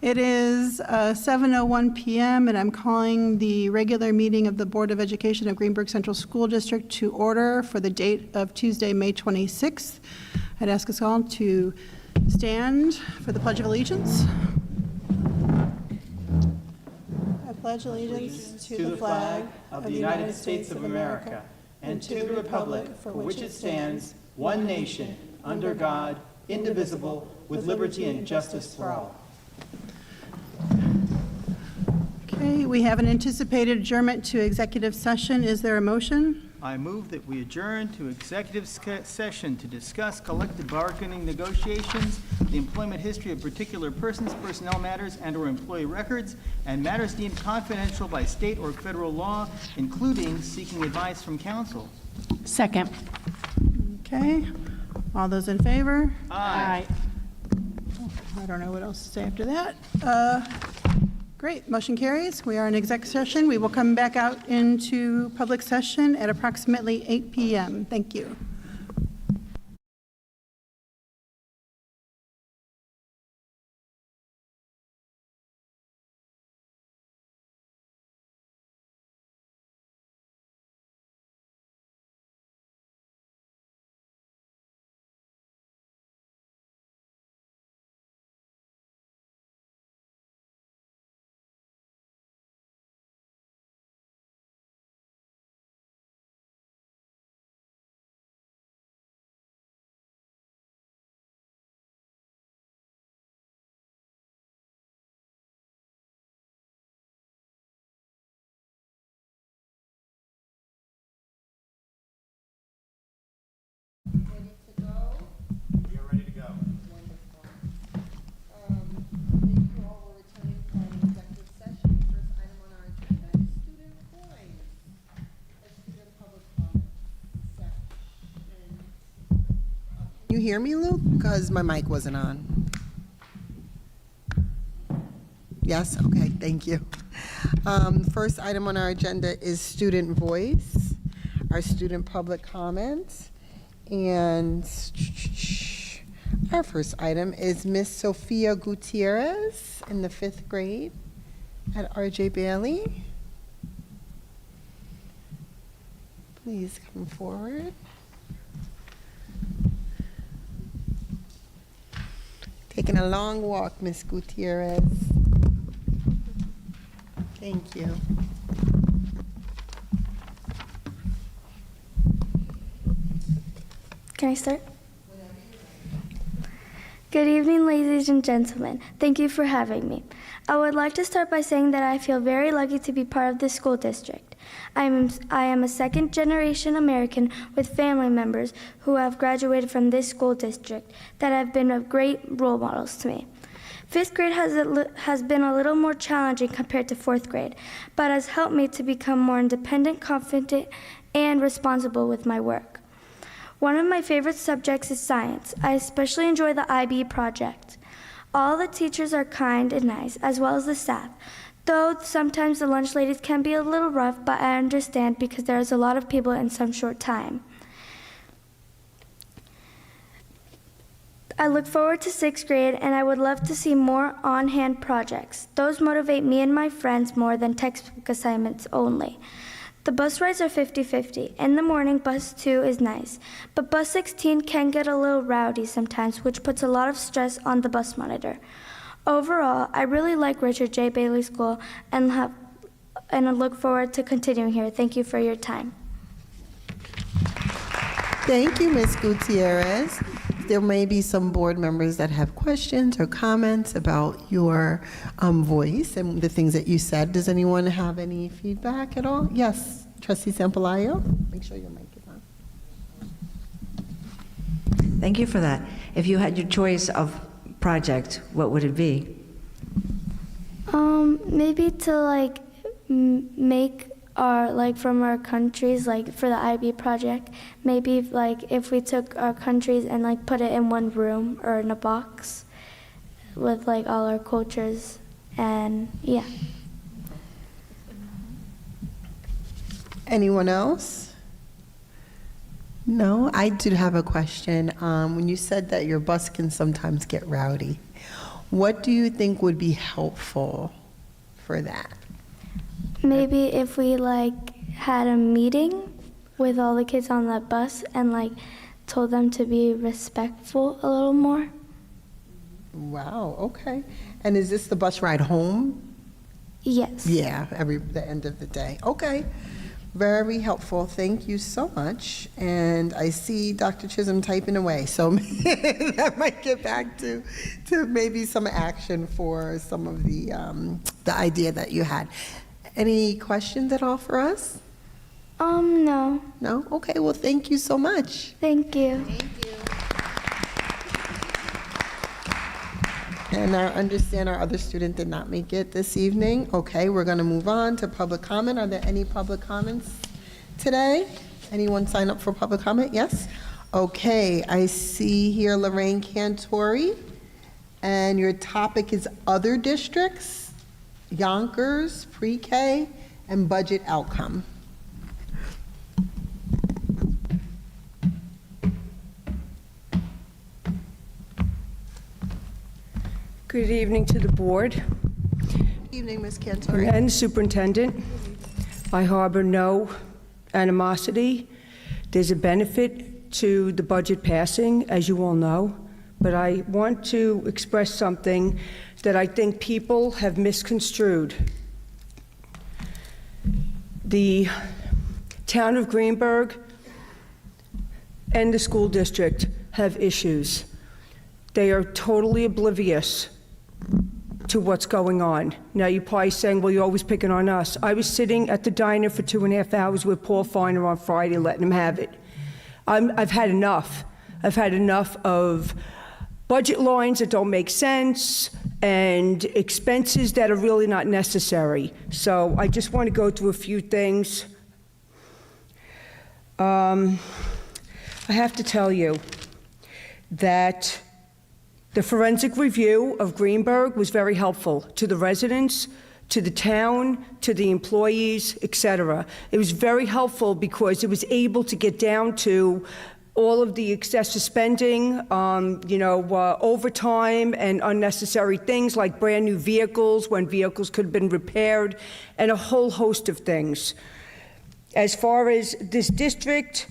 It is 7:01 p.m. and I'm calling the regular meeting of the Board of Education of Greenburgh Central School District to order for the date of Tuesday, May 26th. I'd ask us all to stand for the Pledge of Allegiance. I pledge allegiance to the flag of the United States of America and to the republic for which it stands, one nation, under God, indivisible, with liberty and justice for all. Okay, we have an anticipated adjournment to executive session. Is there a motion? I move that we adjourn to executive session to discuss collective bargaining negotiations, the employment history of particular persons, personnel matters, and/or employee records, and matters deemed confidential by state or federal law, including seeking advice from counsel. Second. Okay, all those in favor? Aye. I don't know what else to say after that. Great, motion carries. We are in exec session. We will come back out into public session at approximately 8 p.m. Thank you. You hear me, Luke? Because my mic wasn't on. Yes? Okay, thank you. First item on our agenda is student voice, our student public comments. And our first item is Miss Sophia Gutierrez in the 5th grade at R.J. Bailey. Please come forward. Taking a long walk, Miss Gutierrez. Thank you. Can I start? Good evening, ladies and gentlemen. Thank you for having me. I would like to start by saying that I feel very lucky to be part of this school district. I am a second-generation American with family members who have graduated from this school district that have been great role models to me. 5th grade has been a little more challenging compared to 4th grade, but has helped me to become more independent, confident, and responsible with my work. One of my favorite subjects is science. I especially enjoy the IB project. All the teachers are kind and nice, as well as the staff, though sometimes the lunch ladies can be a little rough, but I understand because there is a lot of people in some short time. I look forward to 6th grade, and I would love to see more on-hand projects. Those motivate me and my friends more than textbook assignments only. The bus rides are 50-50. In the morning, bus 2 is nice, but bus 16 can get a little rowdy sometimes, which puts a lot of stress on the bus monitor. Overall, I really like Richard J. Bailey School and I look forward to continuing here. Thank you for your time. Thank you, Ms. Gutierrez. There may be some board members that have questions or comments about your voice and the things that you said. Does anyone have any feedback at all? Yes, Trustee Sampalayo. Make sure your mic is on. Thank you for that. If you had your choice of project, what would it be? Maybe to make our from our countries, for the IB project, maybe if we took our countries and put it in one room or in a box with all our cultures, and yeah. Anyone else? No, I did have a question. When you said that your bus can sometimes get rowdy, What do you think would be helpful for that? Maybe if we had a meeting with all the kids on that bus and told them to be respectful a little more. Wow, okay. And is this the bus ride home? Yes. Yeah, the end of the day. Okay, very helpful. Thank you so much. And I see Dr. Chisholm typing away, so that might get back to maybe some action for some of the idea that you had. Any questions at all for us? No. No? Okay, well, thank you so much. Thank you. And I understand our other student did not make it this evening. Okay, we're going to move on to public comment. Are there any public comments today? Anyone sign up for public comment? Yes? Okay, I see here Lorraine Cantori, and your topic is other districts, Yonkers, pre-K, and budget outcome. Good evening to the board Good evening, Ms. Cantori. and superintendent. I harbor no animosity. There's a benefit to the budget passing, as you all know, but I want to express something that I think people have misconstrued. The town of Greenburgh and the school district have issues. They are totally oblivious to what's going on. Now, you're probably saying, well, you're always picking on us. I was sitting at the diner for 2.5 hours with Paul Feiner on Friday, letting him have it. I've had enough. I've had enough of budget lines that don't make sense and expenses that are really not necessary. So I just want to go through a few things. I have to tell you that the forensic review of Greenburgh was very helpful to the residents, to the town, to the employees, etc. It was very helpful because it was able to get down to all of the excessive spending, overtime and unnecessary things like brand new vehicles when vehicles could have been repaired, and a whole host of things. As far as this district,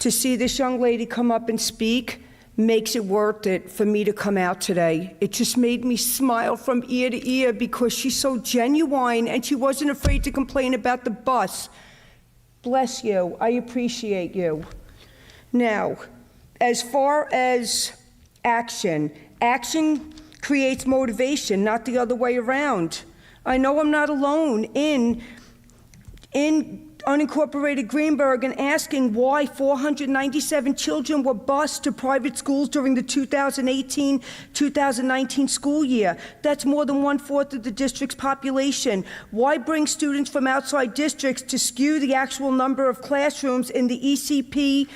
to see this young lady come up and speak makes it worth it for me to come out today. It just made me smile from ear to ear because she's so genuine and she wasn't afraid to complain about the bus. Bless you. I appreciate you. Now, as far as action creates motivation, not the other way around. I know I'm not alone in unincorporated Greenburgh and asking why 497 children were bused to private schools during the 2018-2019 school year. That's more than 1/4 of the district's population. Why bring students from outside districts to skew the actual number of classrooms in the ECP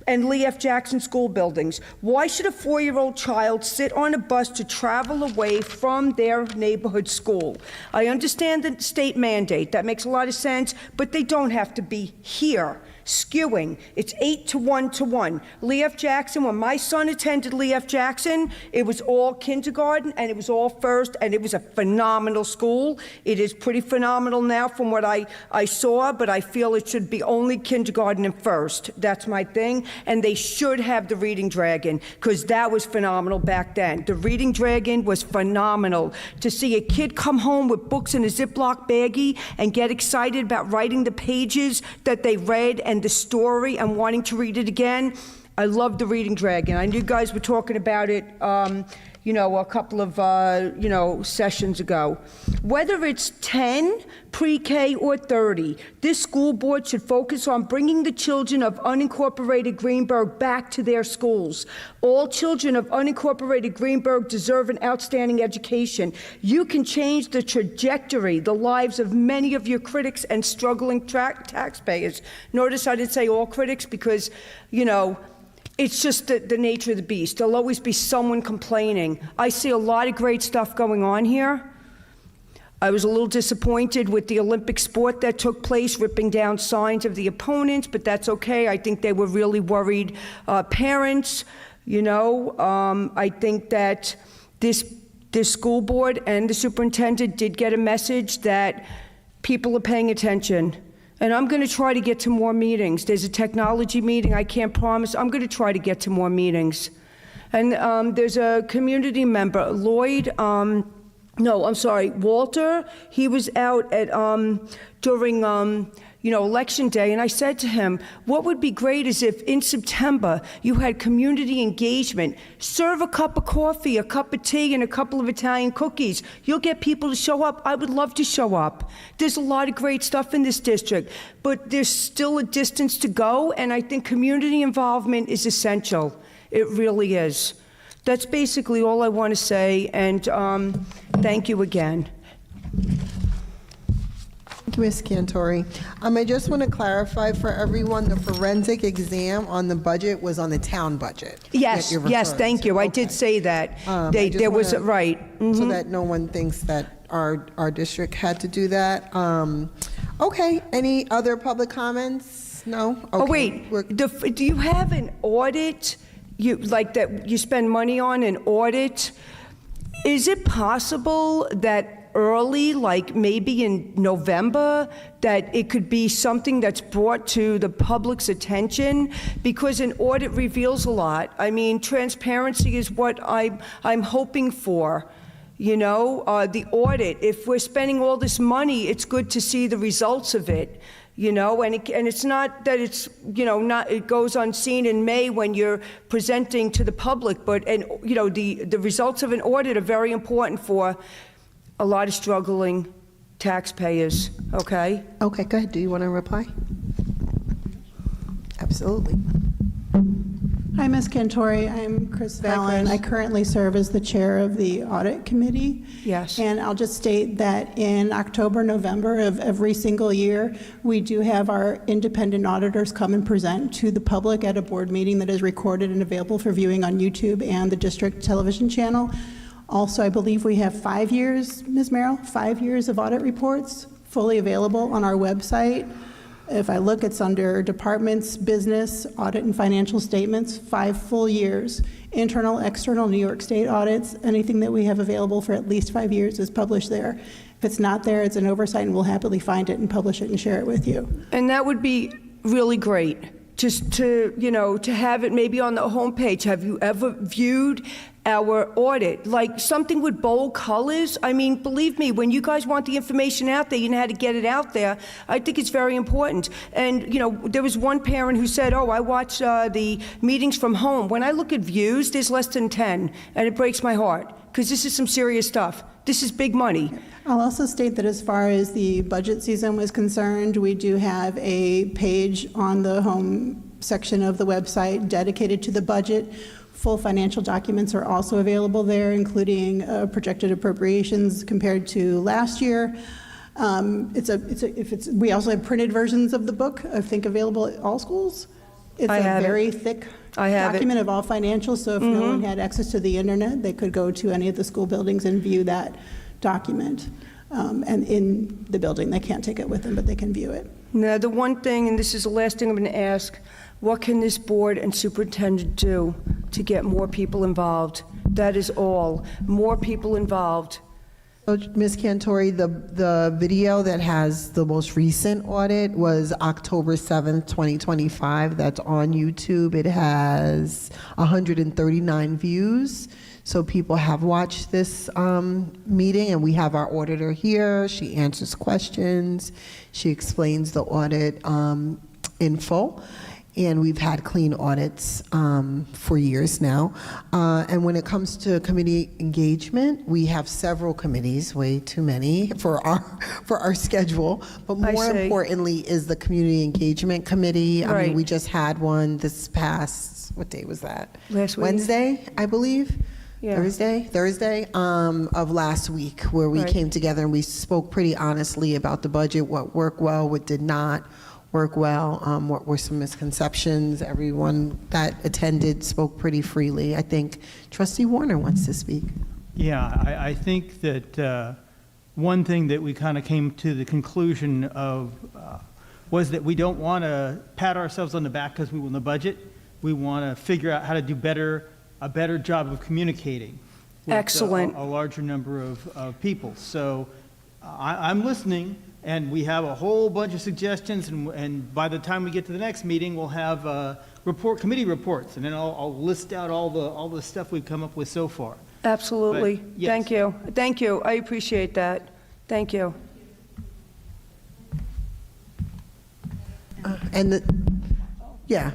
and Lee F. Jackson school buildings? Why should a 4-year-old child sit on a bus to travel away from their neighborhood school? I understand the state mandate. That makes a lot of sense, but they don't have to be here. Skewing. It's 8 to 1 to 1. Lee F. Jackson, when my son attended Lee F. Jackson, it was all kindergarten and it was all first, and it was a phenomenal school. It is pretty phenomenal now from what I saw, but I feel it should be only kindergarten and first. That's my thing. And they should have the Reading Dragon, because that was phenomenal back then. The Reading Dragon was phenomenal. To see a kid come home with books in a Ziploc baggie and get excited about writing the pages that they read and the story and wanting to read it again. I love the Reading Dragon. I knew you guys were talking about it, a couple of, sessions ago. Whether it's 10, pre-K, or 30, this school board should focus on bringing the children of unincorporated Greenburgh back to their schools. All children of unincorporated Greenburgh deserve an outstanding education. You can change the trajectory, the lives of many of your critics and struggling taxpayers. Notice I didn't say all critics because, it's just the nature of the beast. There'll always be someone complaining. I see a lot of great stuff going on here. I was a little disappointed with the Olympic sport that took place, ripping down signs of the opponents, but that's okay. I think they were really worried parents. I think that this the school board and the superintendent did get a message that people are paying attention. And I'm going to try to get to more meetings. There's a technology meeting, I can't promise. I'm going to try to get to more meetings. And there's a community member, Lloyd, Walter. He was out at during Election Day, and I said to him, what would be great is if in September you had community engagement. Serve a cup of coffee, a cup of tea, and a couple of Italian cookies. You'll get people to show up. I would love to show up. There's a lot of great stuff in this district, but there's still a distance to go, and I think community involvement is essential. It really is. That's basically all I want to say, and thank you again. Thank you, Ms. Cantori. I just want to clarify for everyone, the forensic exam on the budget was on the town budget. Yes, that you're yes, referring thank to. you. I Okay. did say that. I just There was, wanna- right. So that no one thinks that our district had to do that. Okay, any other public comments? No? Oh, Okay, wait, we're- do you have an audit, that you spend money on an audit? Is it possible that early, like maybe in November, that it could be something that's brought to the public's attention? Because an audit reveals a lot. I mean, transparency is what I'm hoping for. The audit, if we're spending all this money, it's good to see the results of it. And it's not that it's, it goes unseen in May when you're presenting to the public, but, the results of an audit are very important for a lot of struggling taxpayers, okay? Okay, go ahead. Do you want to reply? Absolutely. Hi, Ms. Cantori. I'm Chris Vallon. I currently serve as the chair of the audit committee. Yes. And I'll just state that in October, November of every single year, we do have our independent auditors come and present to the public at a board meeting that is recorded and available for viewing on YouTube and the district television channel. Also, I believe we have 5 years, Ms. Merrill, 5 years of audit reports fully available on our website. If I look, it's under departments, business, audit and financial statements, 5 full years. Internal, external, New York State audits, anything that we have available for at least 5 years is published there. If it's not there, it's an oversight, and we'll happily find it and publish it and share it with you. And that would be really great, just to have it maybe on the homepage. Have you ever viewed our audit? Like something with bold colors? I mean, believe me, when you guys want the information out there, you know how to get it out there. I think it's very important. And, there was one parent who said, I watch the meetings from home. When I look at views, there's less than 10, and it breaks my heart, because this is some serious stuff. This is big money. I'll also state that as far as the budget season was concerned, we do have a page on the home section of the website dedicated to the budget. Full financial documents are also available there, including projected appropriations compared to last year. We also have printed versions of the book, I think, available at all schools. It's a very thick document of all financials, so if no one had access to the internet, they could go to any of the school buildings and view that document. And in the building, they can't take it with them, but they can view it. Now, the one thing, and this is the last thing I'm going to ask, what can this board and superintendent do to get more people involved? That is all. More people involved. So, Ms. Cantori, the video that has the most recent audit was October 7th, 2025. That's on YouTube. It has 139 views. So people have watched this meeting, and we have our auditor here. She answers questions. She explains the audit in full. And we've had clean audits for years now. And when it comes to committee engagement, we have several committees, way too many for our schedule. But more importantly is the Community Engagement Committee. I mean, we just had one this past, what day was that? Last week. Wednesday, I believe. Yeah. Thursday of last week, where we came together and we spoke pretty honestly about the budget, what worked well, what did not work well, what were some misconceptions. Everyone that attended spoke pretty freely. I think Trustee Warner wants to speak. Yeah, I think that one thing that we kind of came to the conclusion of was that we don't want to pat ourselves on the back because we won the budget. We want to figure out how to do a better job of communicating. with Excellent. a larger number of people. So I'm listening, and we have a whole bunch of suggestions, and by the time we get to the next meeting, we'll have committee reports, and then I'll list out all the stuff we've come up with so far. Absolutely. But, yes. Thank you. Thank you. I appreciate that. Thank you.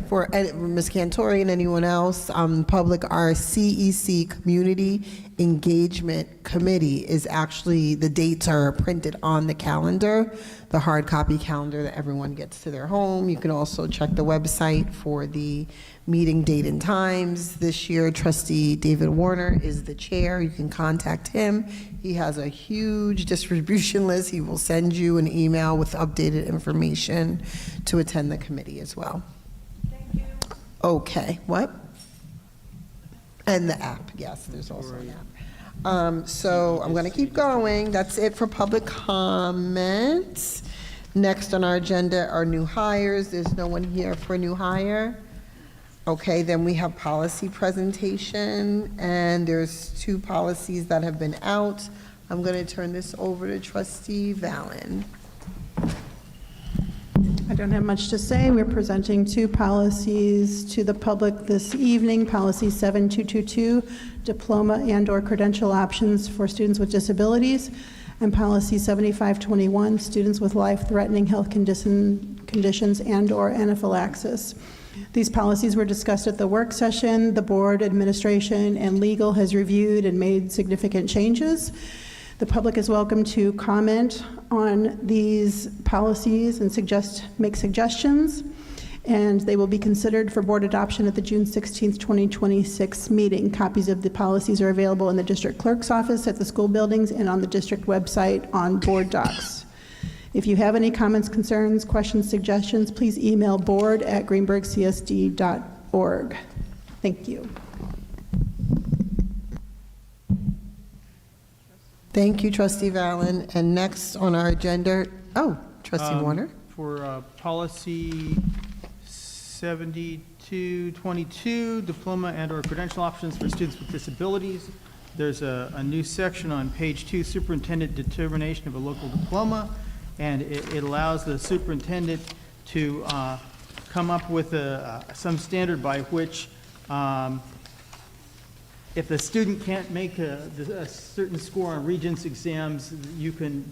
For Ms. Cantori and anyone else, public, our CEC Community Engagement Committee is actually, the dates are printed on the calendar, the hard copy calendar that everyone gets to their home. You can also check the website for the meeting date and times. This year, Trustee David Warner is the chair. You can contact him. He has a huge distribution list. He will send you an email with updated information to attend the committee as well. Okay, what? And the app, yes, there's also an app. So I'm going to keep going. That's it for public comments. Next on our agenda are new hires. There's no one here for new hire. Okay, then we have policy presentation, and there's 2 policies that have been out. I'm going to turn this over to Trustee Valen. I don't have much to say. We're presenting 2 policies to the public this evening. Policy 7222, diploma and/or credential options for students with disabilities, and Policy 7521, students with life-threatening health conditions and/or anaphylaxis. These policies were discussed at the work session. The board, administration, and legal has reviewed and made significant changes. The public is welcome to comment on these policies and make suggestions, and they will be considered for board adoption at the June 16th, 2026 meeting. Copies of the policies are available in the district clerk's office at the school buildings and on the district website on board docs. If you have any comments, concerns, questions, suggestions, please email board@greenburghcsd.org. Thank you. Thank you, Trustee Valen. And next on our agenda, Trustee Warner. For policy 7222, diploma and/or credential options for students with disabilities, there's a new section on page 2, superintendent determination of a local diploma, and it allows the superintendent to come up with some standard by which if the student can't make a certain score on Regents exams, you can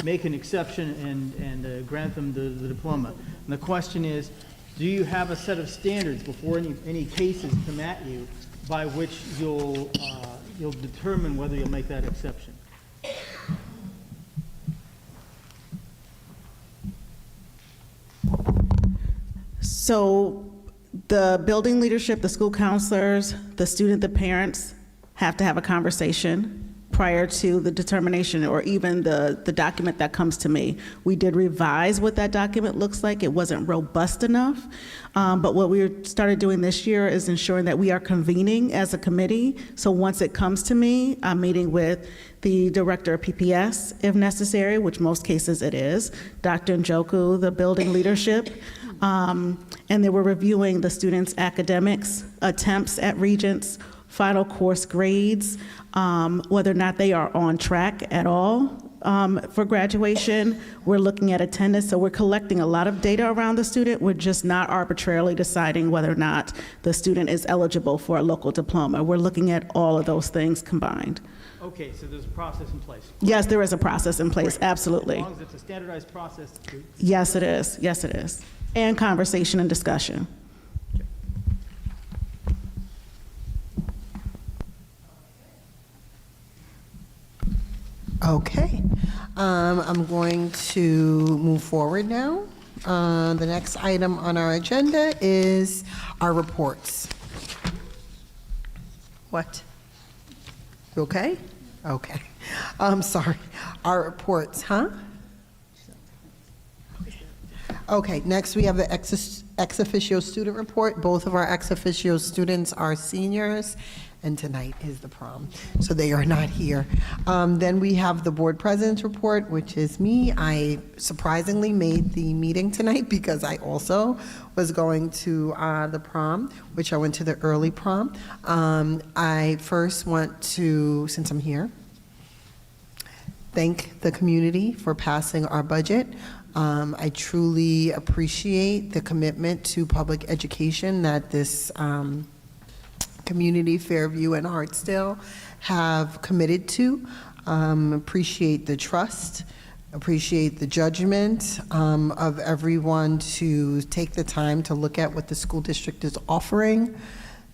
make an exception and grant them the diploma. And the question is, do you have a set of standards before any cases come at you by which you'll determine whether you'll make that exception? So the building leadership, the school counselors, the student, the parents have to have a conversation prior to the determination or even the document that comes to me. We did revise what that document looks like. It wasn't robust enough. But what we started doing this year is ensuring that we are convening as a committee. So once it comes to me, I'm meeting with the director of PPS if necessary, which most cases it is, Dr. Njoku, the building leadership, and they were reviewing the students' academics, attempts at Regents, final course grades, whether or not they are on track at all for graduation. We're looking at attendance, so we're collecting a lot of data around the student. We're just not arbitrarily deciding whether or not the student is eligible for a local diploma. We're looking at all of those things combined. Okay, so there's a process in place. Yes, there is a process in place, absolutely. As long as it's a standardized process. Yes, it is. Yes, it is. And conversation and discussion. Okay. I'm going to move forward now. The next item on our agenda is our reports. What? You okay? Okay. I'm sorry. Our reports, huh? Okay, next we have the ex officio student report. Both of our ex officio students are seniors, and tonight is the prom. So they are not here. Then we have the board president's report, which is me. I surprisingly made the meeting tonight because I also was going to the prom, which I went to the early prom. I first want to, since I'm here, thank the community for passing our budget. I truly appreciate the commitment to public education that this community, Fairview and Hartsdale, have committed to. Appreciate the trust, appreciate the judgment of everyone to take the time to look at what the school district is offering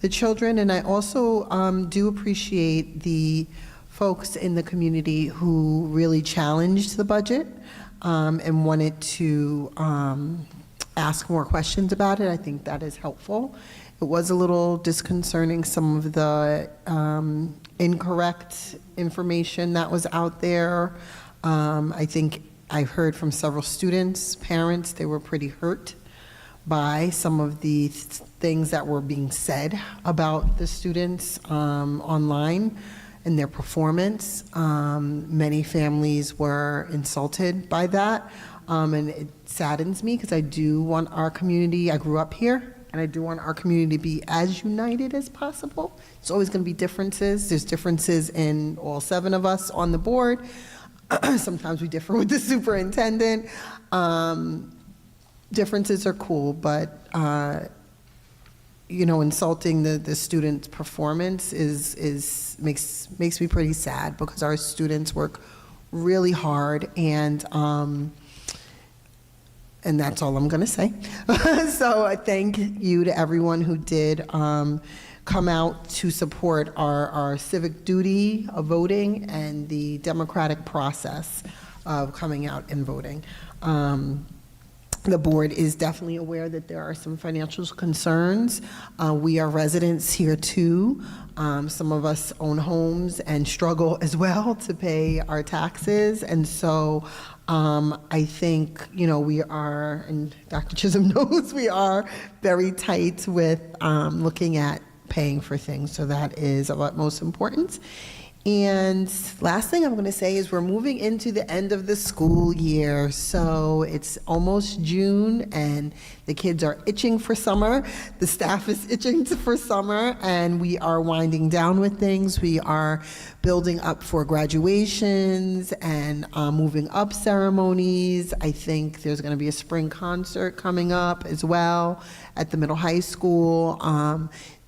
the children. And I also do appreciate the folks in the community who really challenged the budget and wanted to ask more questions about it. I think that is helpful. It was a little disconcerting, some of the incorrect information that was out there. I think I heard from several students, parents, they were pretty hurt by some of the things that were being said about the students online and their performance. Many families were insulted by that, and it saddens me because I do want our community, I grew up here, and I do want our community to be as united as possible. There's always going to be differences. There's differences in all 7 of us on the board. Sometimes we differ with the superintendent. Differences are cool, but insulting the student's performance makes me pretty sad because our students work really hard, and that's all I'm going to say. So I thank you to everyone who did come out to support our civic duty of voting and the democratic process of coming out and voting. The board is definitely aware that there are some financial concerns. We are residents here too. Some of us own homes and struggle as well to pay our taxes. And so I think, we are, and Dr. Chisholm knows, we are very tight with looking at paying for things. So that is of utmost importance. And last thing I'm going to say is we're moving into the end of the school year. So it's almost June and the kids are itching for summer. The staff is itching for summer, and we are winding down with things. We are building up for graduations and moving up ceremonies. I think there's going to be a spring concert coming up as well at the middle high school.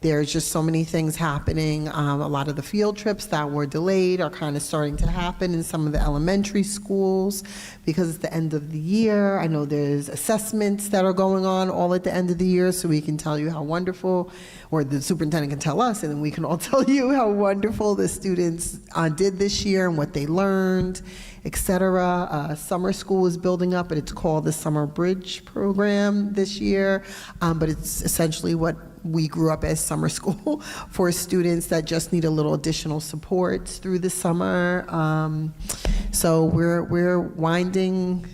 There's just so many things happening. A lot of the field trips that were delayed are kind of starting to happen in some of the elementary schools because it's the end of the year. I know there's assessments that are going on all at the end of the year, so we can tell you how wonderful, or the superintendent can tell us, and then we can all tell you how wonderful the students did this year and what they learned, etc. Summer school is building up, but it's called the Summer Bridge program this year, but it's essentially what we grew up as summer school for students that just need a little additional support through the summer. So we're winding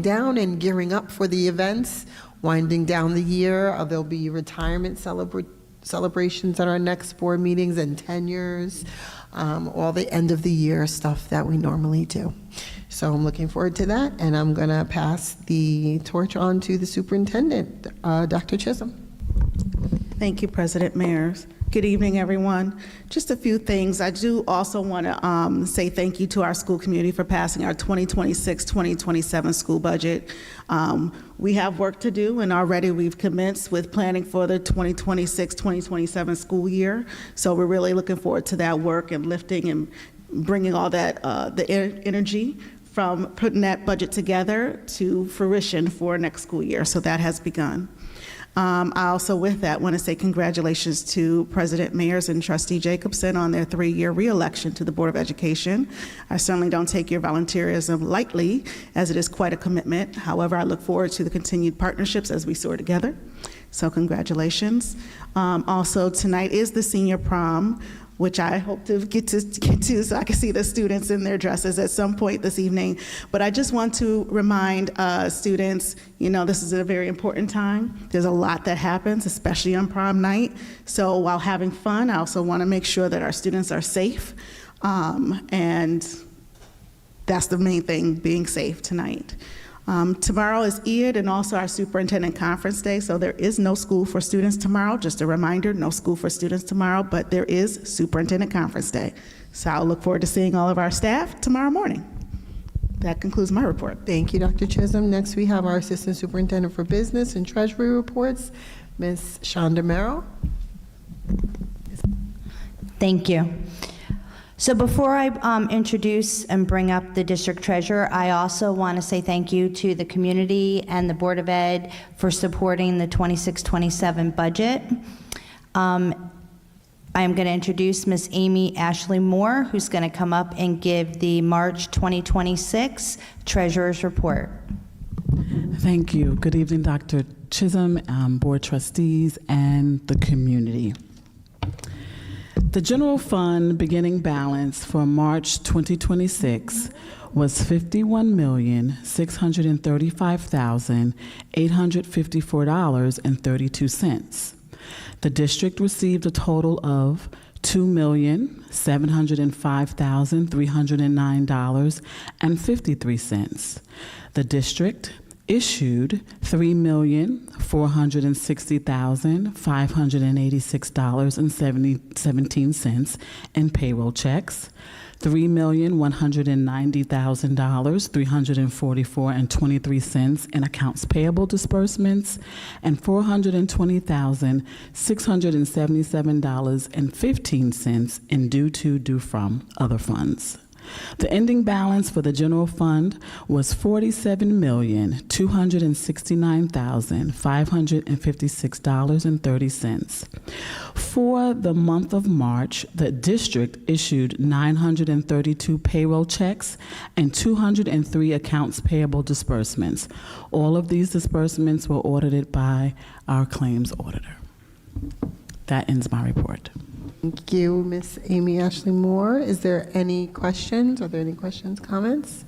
down and gearing up for the events, winding down the year. There'll be retirement celebrations at our next board meetings and tenures, all the end of the year stuff that we normally do. So I'm looking forward to that, and I'm going to pass the torch on to the superintendent, Dr. Chisholm. Thank you, President Mayers. Good evening, everyone. Just a few things. I do also want to say thank you to our school community for passing our 2026-2027 school budget. We have work to do, and already we've commenced with planning for the 2026-2027 school year. So we're really looking forward to that work and lifting and bringing all that, the energy from putting that budget together to fruition for next school year. So that has begun. I also, with that, want to say congratulations to President Mayers and Trustee Jacobson on their 3-year re-election to the Board of Education. I certainly don't take your volunteerism lightly, as it is quite a commitment. However, I look forward to the continued partnerships as we soar together. So congratulations. Also, tonight is the senior prom. which I hope to get to so I can see the students in their dresses at some point this evening. But I just want to remind students, this is a very important time. There's a lot that happens, especially on prom night. So while having fun, I also want to make sure that our students are safe. And that's the main thing, being safe tonight. Tomorrow is Eid and also our superintendent conference day, so there is no school for students tomorrow. Just a reminder, no school for students tomorrow, but there is superintendent conference day. So I'll look forward to seeing all of our staff tomorrow morning. That concludes my report. Thank you, Dr. Chisholm. Next, we have our Assistant Superintendent for Business and Treasury reports, Ms. Shonda Merrill. Thank you. So before I introduce and bring up the district treasurer, I also want to say thank you to the community and the Board of Ed for supporting the 26-27 budget. I am going to introduce Ms. Amy Ashley Moore, who's going to come up and give the March 2026 treasurer's report. Thank you. Good evening, Dr. Chisholm, board trustees, and the community. The general fund beginning balance for March 2026 was $51,635,854.32. The district received a total of $2,705,309.53. The district issued $3,460,586.17 in payroll checks, $3,190,344.23 in accounts payable disbursements, and $420,677.15 in due to, due from other funds. The ending balance for the general fund was $47,269,556.30. For the month of March, the district issued 932 payroll checks and 203 accounts payable disbursements. All of these disbursements were audited by our claims auditor. That ends my report. Thank you, Ms. Amy Ashley Moore. Is there any questions? Are there any questions, comments?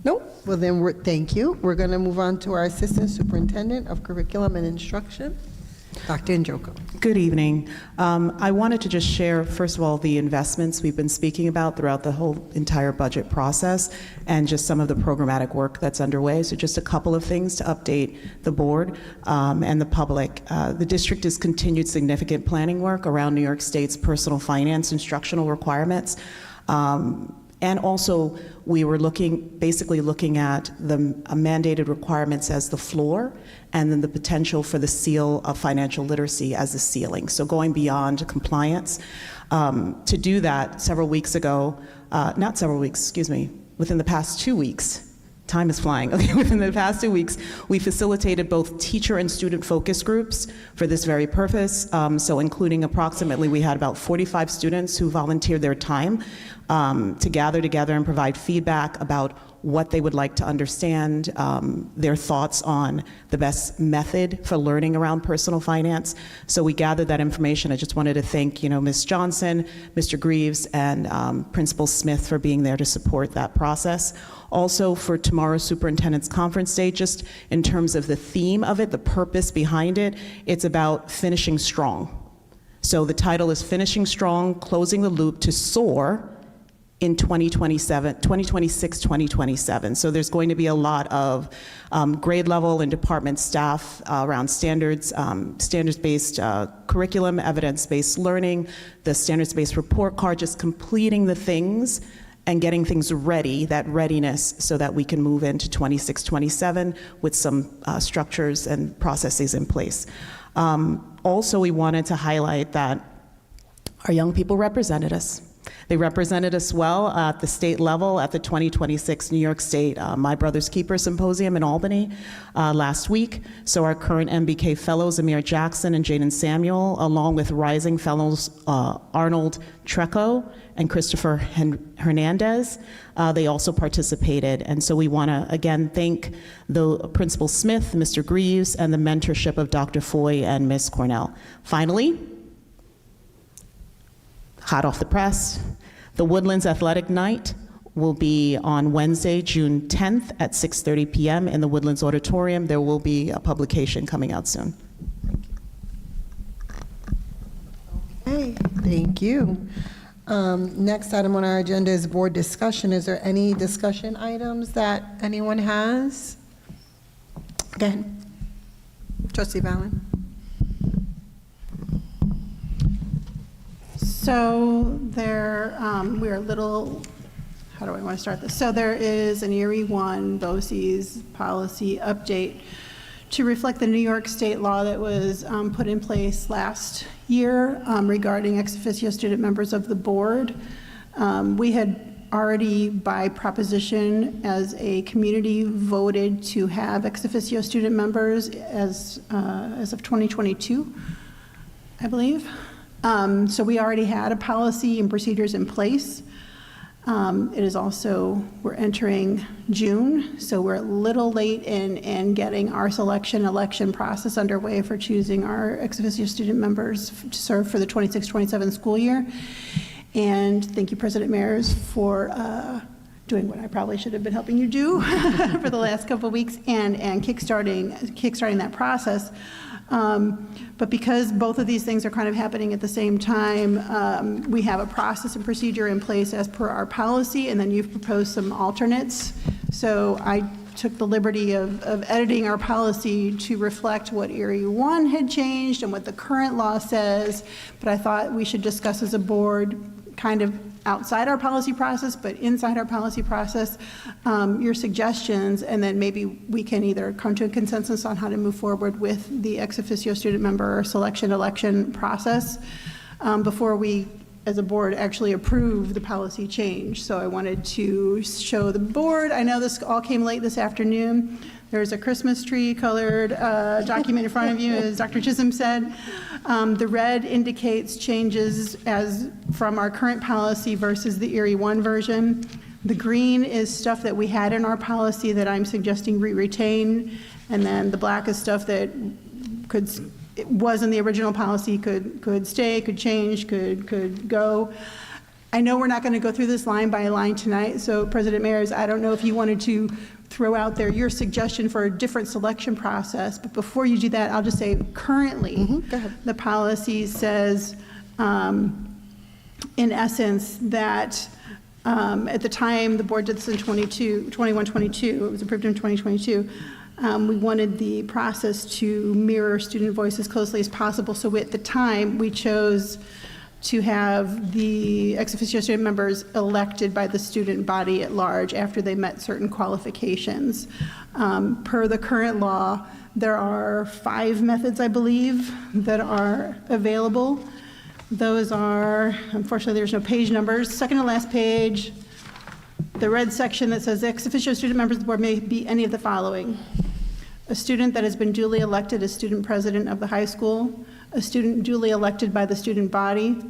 Nope. Well, then, thank you. We're going to move on to our Assistant Superintendent of Curriculum and Instruction, Dr. Njoko. Good evening. I wanted to just share, first of all, the investments we've been speaking about throughout the whole entire budget process and just some of the programmatic work that's underway. So just a couple of things to update the board and the public. The district has continued significant planning work around New York State's personal finance instructional requirements. And also, we were basically looking at the mandated requirements as the floor, and then the potential for the seal of financial literacy as the ceiling. So going beyond compliance. To do that, within the past 2 weeks, time is flying. Okay, within the past 2 weeks, we facilitated both teacher and student focus groups for this very purpose. So including we had about 45 students who volunteered their time to gather together and provide feedback about what they would like to understand, their thoughts on the best method for learning around personal finance. So we gathered that information. I just wanted to thank, Ms. Johnson, Mr. Greaves, and Principal Smith for being there to support that process. Also, for tomorrow's Superintendent's Conference Day, just in terms of the theme of it, the purpose behind it, it's about finishing strong. So the title is Finishing Strong, Closing the Loop to Soar in 2026-2027. So there's going to be a lot of grade level and department staff around standards-based curriculum, evidence-based learning, the standards-based report card, just completing the things and getting things ready, that readiness, so that we can move into 26-27 with some structures and processes in place. Also, we wanted to highlight that our young people represented us. They represented us well at the state level at the 2026 New York State My Brother's Keeper Symposium in Albany last week. So our current MBK fellows, Amir Jackson and Jaden Samuel, along with rising fellows Arnold Treco and Christopher Hernandez, they also participated. And so we want to, again, thank the Principal Smith, Mr. Greaves, and the mentorship of Dr. Foy and Ms. Cornell. Finally, hot off the press. The Woodlands Athletic Night will be on Wednesday, June 10th at 6:30 p.m. in the Woodlands Auditorium. There will be a publication coming out soon. Okay, thank you. Next item on our agenda is board discussion. Is there any discussion items that anyone has? Go ahead. Trustee Valen. So there, we're a little, how do I want to start this? So there is an Erie 1 BOCES policy update to reflect the New York State law that was put in place last year regarding ex officio student members of the board. We had already, by proposition, as a community, voted to have ex officio student members as of 2022, I believe. So we already had a policy and procedures in place. It is also, we're entering June, so we're a little late in getting our election process underway for choosing our ex officio student members to serve for the 26-27 school year. And thank you, President Mayers, for doing what I probably should have been helping you do for the last couple of weeks and kickstarting that process. But because both of these things are kind of happening at the same time, we have a process and procedure in place as per our policy, and then you've proposed some alternates. So I took the liberty of editing our policy to reflect what Erie 1 had changed and what the current law says, but I thought we should discuss as a board, kind of outside our policy process, but inside our policy process, your suggestions, and then maybe we can either come to a consensus on how to move forward with the ex officio student member selection election process before we, as a board, actually approve the policy change. So I wanted to show the board, I know this all came late this afternoon. There's a Christmas tree colored document in front of you, as Dr. Chisholm said. The red indicates changes as from our current policy versus the Erie 1 version. The green is stuff that we had in our policy that I'm suggesting we retain, and then the black is stuff that it was in the original policy, could stay, could change, could go. I know we're not going to go through this line by line tonight, so President Mayers, I don't know if you wanted to throw out there your suggestion for a different selection process, but before you do that, I'll just say currently the policy says in essence that at the time the board did this in 21-22, it was approved in 2022, we wanted the process to mirror student voice as closely as possible, so at the time we chose to have the ex officio student members elected by the student body at large after they met certain qualifications. Per the current law, there are 5 methods, I believe, that are available. Those are, unfortunately, there's no page numbers. Second to last page, the red section that says ex officio student members of the board may be any of the following: a student that has been duly elected as student president of the high school, a student duly elected by the student body,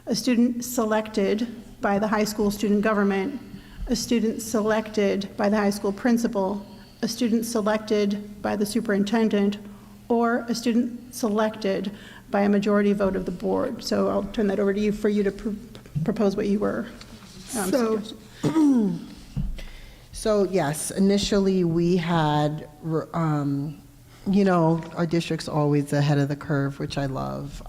a student selected by the high school student government, a student selected by the high school principal, a student selected by the superintendent, or a student selected by a majority vote of the board. So I'll turn that over to you for you to propose what you were suggesting. So yes, initially we had, you know, our district's always ahead of the curve, which I love.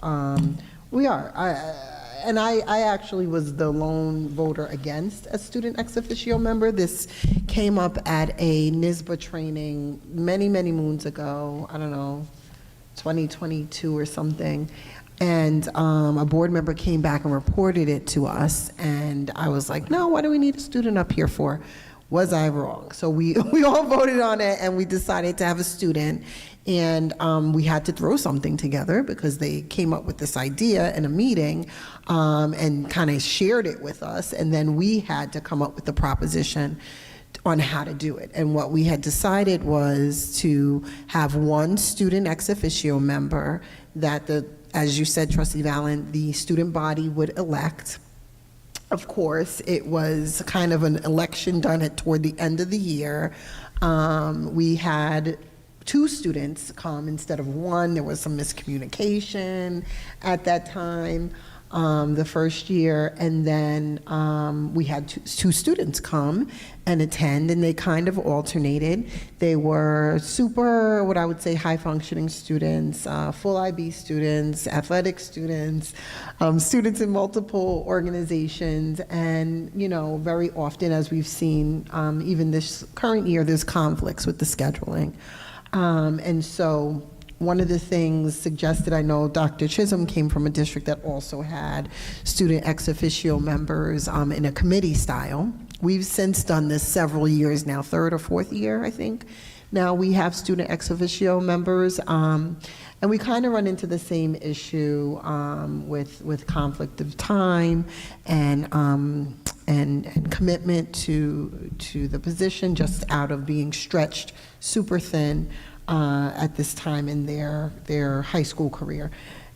We are. I actually was the lone voter against a student ex officio member. This came up at a NYSBA training many, many moons ago, I don't know, 2022 or something. And a board member came back and reported it to us. And I was like, no, what do we need a student up here for? Was I wrong? So we all voted on it, and we decided to have a student, and we had to throw something together because they came up with this idea in a meeting and kind of shared it with us, and then we had to come up with the proposition on how to do it. And what we had decided was to have one student ex officio member that as you said, Trustee Valen, the student body would elect. Of course, it was kind of an election done toward the end of the year. We had 2 students come instead of 1. There was some miscommunication at that time. the first year, and then we had two students come and attend, and they kind of alternated. They were super, what I would say, high-functioning students, full IB students, athletic students, students in multiple organizations, and, you know, very often, as we've seen, even this current year, there's conflicts with the scheduling. And so one of the things suggested, I know Dr. Chisholm came from a district that also had student ex officio members in a committee style. We've since done this several years now, third or fourth year, I think. Now we have student ex officio members, and we kind of run into the same issue with conflict of time and commitment to the position, just out of being stretched super thin at this time in their high school career.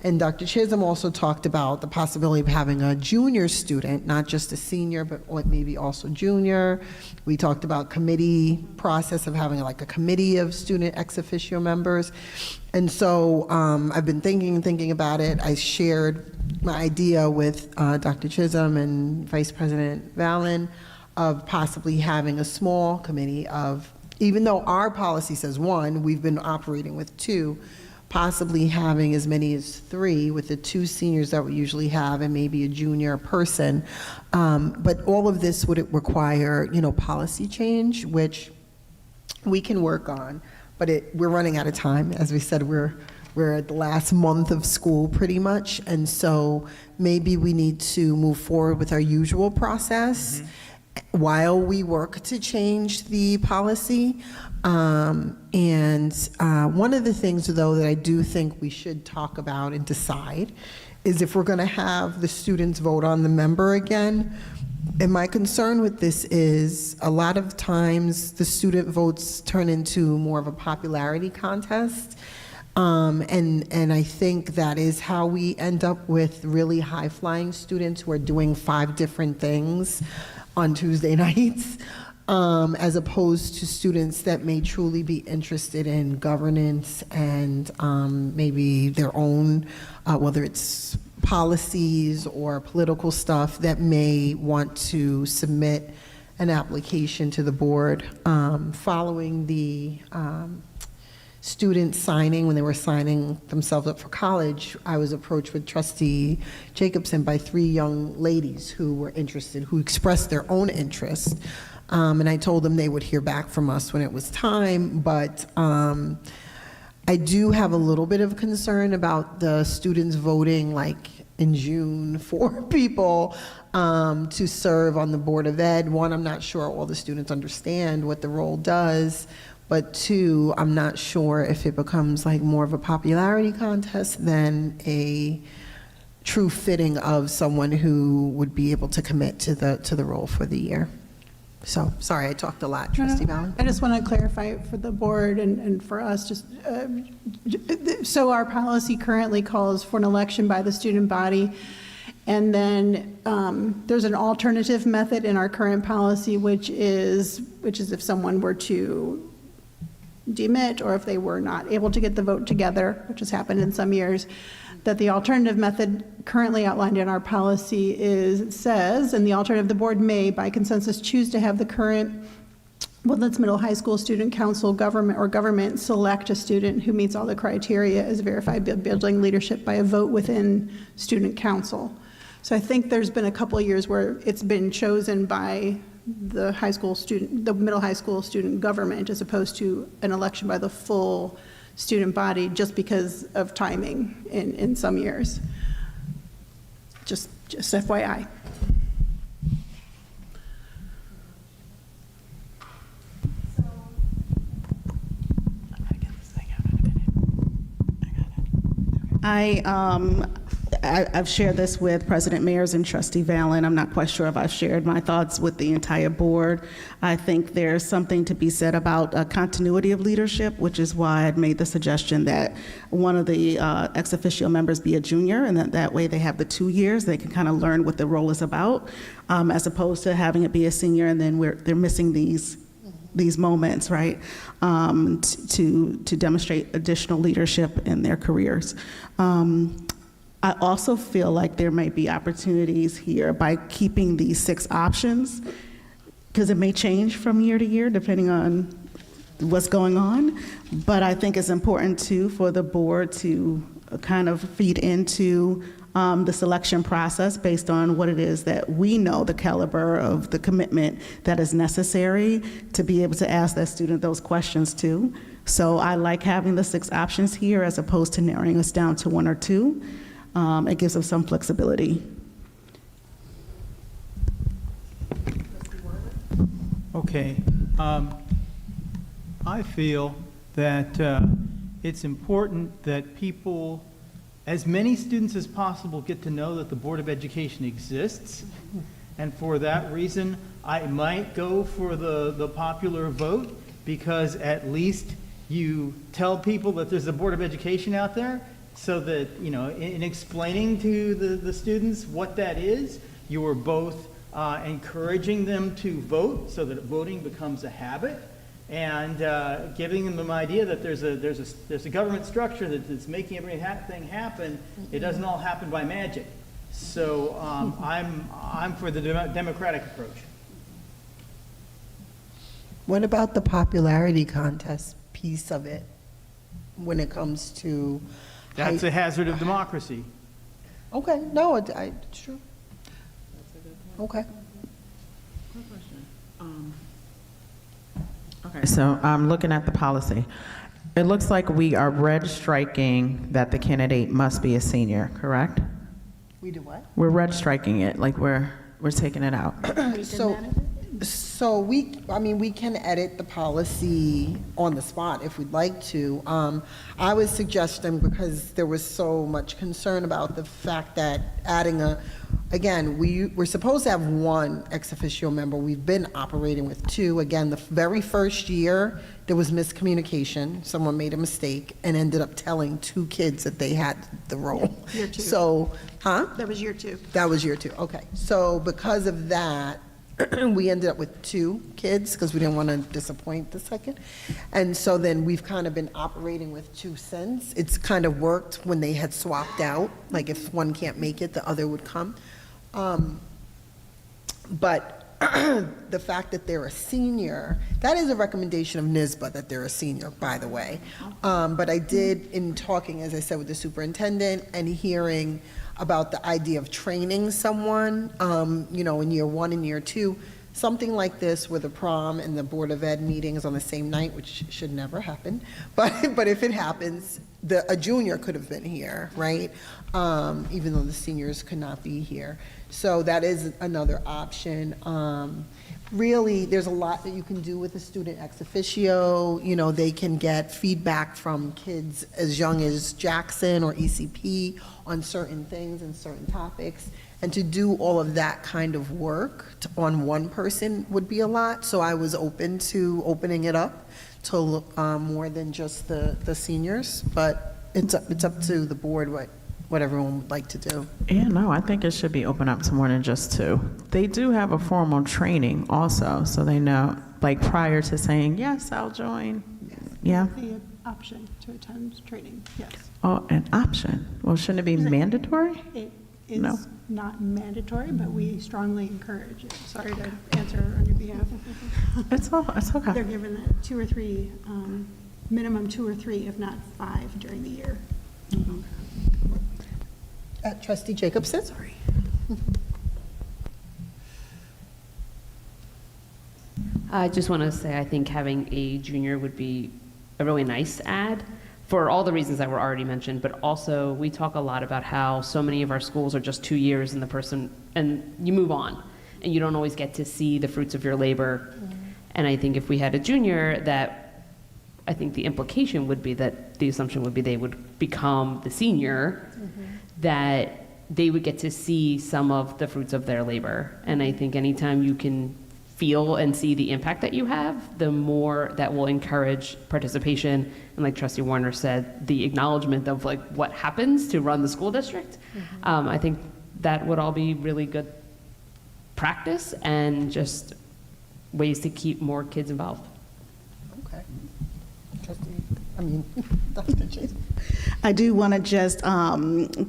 And Dr. Chisholm also talked about the possibility of having a junior student, not just a senior, but maybe also junior. We talked about committee process of having like a committee of student ex officio members. And so I've been thinking about it. I shared my idea with Dr. Chisholm and Vice President Vallon of possibly having a small committee of, even though our policy says one, we've been operating with two, possibly having as many as three with the two seniors that we usually have and maybe a junior person. But all of this would require, you know, policy change, which we can work on, but we're running out of time. As we said, we're at the last month of school pretty much, and so maybe we need to move forward with our usual process while we work to change the policy. And one of the things, though, that I do think we should talk about and decide is if we're going to have the students vote on the member again. And my concern with this is a lot of times the student votes turn into more of a popularity contest. And I think that is how we end up with really high-flying students who are doing 5 different things on Tuesday nights, as opposed to students that may truly be interested in governance and maybe their own, whether it's policies or political stuff, that may want to submit an application to the board. Following the students signing, when they were signing themselves up for college, I was approached with Trustee Jacobson by 3 young ladies who were interested, who expressed their own interest. And I told them they would hear back from us when it was time, but I do have a little bit of concern about the students voting like in June for people to serve on the Board of Ed. One, I'm not sure all the students understand what the role does, but 2, I'm not sure if it becomes like more of a popularity contest than a true fitting of someone who would be able to commit to the role for the year. So, sorry, I talked a lot, Trustee Vallon. I just want to clarify for the board and for us, just so our policy currently calls for an election by the student body, and then there's an alternative method in our current policy, which is if someone were to demit, or if they were not able to get the vote together, which has happened in some years, that the alternative method currently outlined in our policy says, and the alternative, the board may, by consensus, choose to have the current Woodlands Middle High School Student Council government select a student who meets all the criteria as verified building leadership by a vote within student council. So I think there's been a couple of years where it's been chosen by the middle high school student government, as opposed to an election by the full student body, just because of timing in some years. Just FYI. I've shared this with President Mayers and Trustee Vallon. I'm not quite sure if I've shared my thoughts with the entire board. I think there's something to be said about continuity of leadership, which is why I'd made the suggestion that one of the ex officio members be a junior, and that way they have the 2 years. They can kind of learn what the role is about, as opposed to having it be a senior and then they're missing these moments, right, to demonstrate additional leadership in their careers. I also feel like there might be opportunities here by keeping these 6 options, because it may change from year to year depending on what's going on. But I think it's important too for the board to kind of feed into the selection process based on what it is that we know, the caliber of the commitment that is necessary to be able to ask that student those questions too. So I like having the 6 options here as opposed to narrowing us down to 1 or 2. It gives us some flexibility. Okay. I feel that it's important that people, as many students as possible, get to know that the Board of Education exists. And for that reason, I might go for the popular vote, because at least you tell people that there's a Board of Education out there, so that, you know, in explaining to the students what that is, you are both encouraging them to vote so that voting becomes a habit, and giving them an idea that there's a government structure that's making everything happen. It doesn't all happen by magic. So I'm for the democratic approach. What about the popularity contest piece of it when it comes to? That's a hazard of democracy. Okay, no, it's true. Okay. Okay, so I'm looking at the policy. It looks like we are red striking that the candidate must be a senior, correct? We do what? We're red striking it, like we're taking it out. So we can edit the policy on the spot if we'd like to. I was suggesting, because there was so much concern about the fact that adding again, we're supposed to have 1 ex officio member. We've been operating with 2. Again, the very first year, there was miscommunication. Someone made a mistake and ended up telling 2 kids that they had the role. Year 2. So, That was year 2. That was year 2, okay. So because of that, we ended up with 2 kids because we didn't want to disappoint the second. And so then we've kind of been operating with 2 since. It's kind of worked when they had swapped out, like if one can't make it, the other would come. But the fact that they're a senior, that is a recommendation of NYSBA that they're a senior, by the way. But I did, in talking, as I said, with the superintendent and hearing about the idea of training someone, you know, in year 1 and year 2, something like this where the prom and the Board of Ed meeting is on the same night, which should never happen. But if it happens, a junior could have been here, right? Even though the seniors could not be here. So that is another option. Really, there's a lot that you can do with a student ex officio. You know, they can get feedback from kids as young as Jackson or ECP on certain things and certain topics. And to do all of that kind of work on 1 person would be a lot. So I was open to opening it up to more than just the seniors. But it's up to the board what everyone would like to do. Yeah, no, I think it should be open up to more than just 2. They do have a formal training also, so they know, like prior to saying, yes, I'll join. Yeah. The option to attend training, yes. Oh, an option. Well, shouldn't it be mandatory? It is No. not mandatory, but we strongly encourage it. Sorry to answer on your behalf. It's okay. They're given 2 or 3, minimum 2 or 3, if not 5, during the year. Trustee Jacobson? Sorry. I just want to say I think having a junior would be a really nice add for all the reasons that were already mentioned, but also we talk a lot about how so many of our schools are just 2 years and you move on and you don't always get to see the fruits of your labor. And I think if we had a junior, that I think the implication would be that the assumption would be they would become the senior, that they would get to see some of the fruits of their labor. And I think anytime you can feel and see the impact that you have, the more that will encourage participation. And like Trustee Warner said, the acknowledgement of like what happens to run the school district. I think that would all be really good practice and just ways to keep more kids involved. Okay. Dr. Chase. I do want to just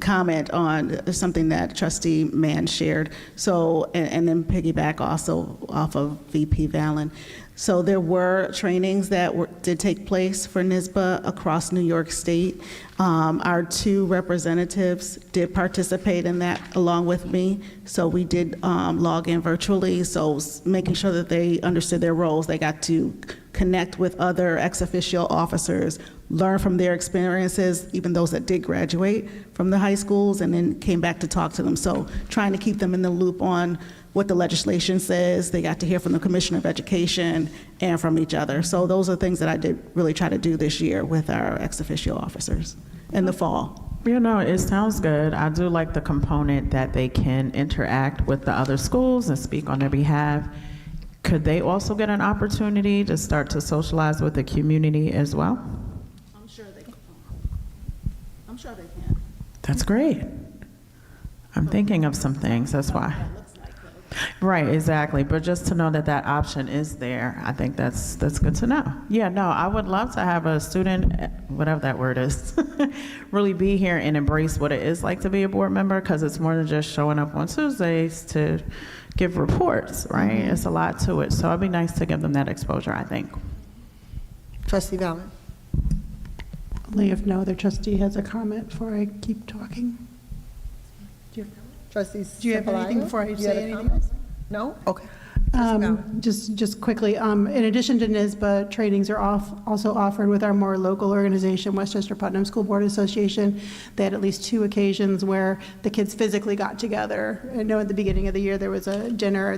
comment on something that Trustee Mann shared. So, and then piggyback also off of VP Valen. So there were trainings that did take place for NYSBA across New York State. Our 2 representatives did participate in that along with me. So we did log in virtually. So making sure that they understood their roles, they got to connect with other ex officio officers, learn from their experiences, even those that did graduate from the high schools, and then came back to talk to them. So trying to keep them in the loop on what the legislation says. They got to hear from the Commissioner of Education and from each other. So those are things that I did really try to do this year with our ex officio officers in the fall. You know, it sounds good. I do like the component that they can interact with the other schools and speak on their behalf. Could they also get an opportunity to start to socialize with the community as well? I'm sure they can. I'm sure they can. That's great. I'm thinking of some things, that's why. Right, exactly. But just to know that that option is there, I think that's good to know. Yeah, no, I would love to have a student, whatever that word is, really be here and embrace what it is like to be a board member, because it's more than just showing up on Tuesdays to give reports, right? Mm-hmm. It's a lot to it. So it'd be nice to give them that exposure, I think. Trustee Valen. Only if no other trustee has a comment before I keep talking. Trustees. Do you have anything before I say anything else? No? Okay. Just quickly, in addition to NYSBA, trainings are also offered with our more local organization, Westchester Putnam School Board Association. They had at least 2 occasions where the kids physically got together. I know at the beginning of the year there was a dinner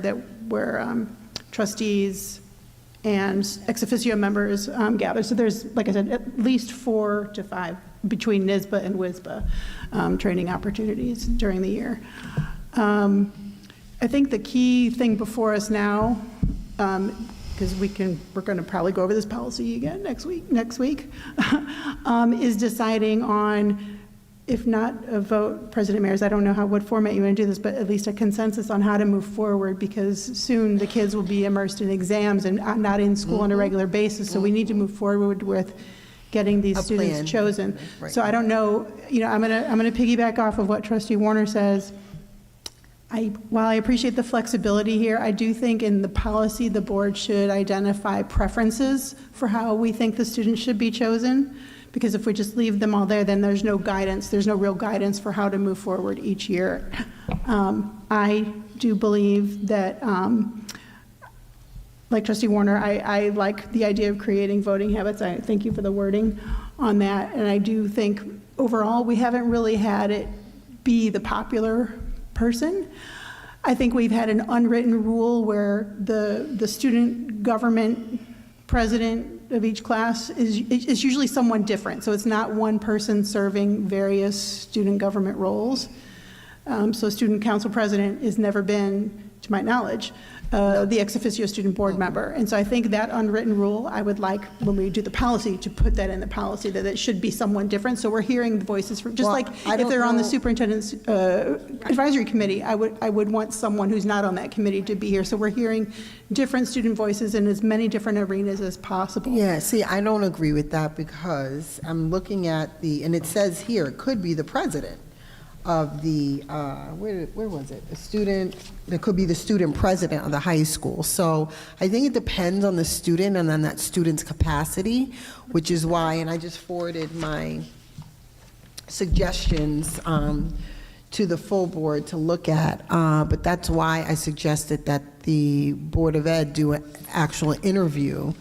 where trustees and ex officio members gathered. So there's, like I said, at least 4 to 5 between NYSBA and WSBA training opportunities during the year. I think the key thing before us now, because we're going to probably go over this policy again next week, is deciding on, if not a vote, President Mayers, I don't know what format you want to do this, but at least a consensus on how to move forward, because soon the kids will be immersed in exams and not in school on a regular basis. So we need to move forward with getting these students chosen. Right. So I don't know, I'm going to piggyback off of what Trustee Warner says. While I appreciate the flexibility here, I do think in the policy the board should identify preferences for how we think the students should be chosen, because if we just leave them all there, then there's no guidance, there's no real guidance for how to move forward each year. I do believe that, like Trustee Warner, I like the idea of creating voting habits. I thank you for the wording on that, and I do think overall we haven't really had it be the popular person. I think we've had an unwritten rule where the student government president of each class is usually someone different. So it's not one person serving various student government roles. So student council president has never been, to my knowledge, the ex officio student board member. And so I think that unwritten rule, I would like, when we do the policy, to put that in the policy, that it should be someone different. So we're hearing the voices from, just like if they're on the superintendent's advisory committee, I would want someone who's not on that committee to be here. So we're hearing different student voices in as many different arenas as possible. Yeah, see, I don't agree with that, because I'm looking at and it says here, it could be the president of the, where was it? A student, it could be the student president of the high school. So I think it depends on the student and on that student's capacity, which is why, and I just forwarded my suggestions to the full board to look at, but that's why I suggested that the Board of Ed do an actual interview,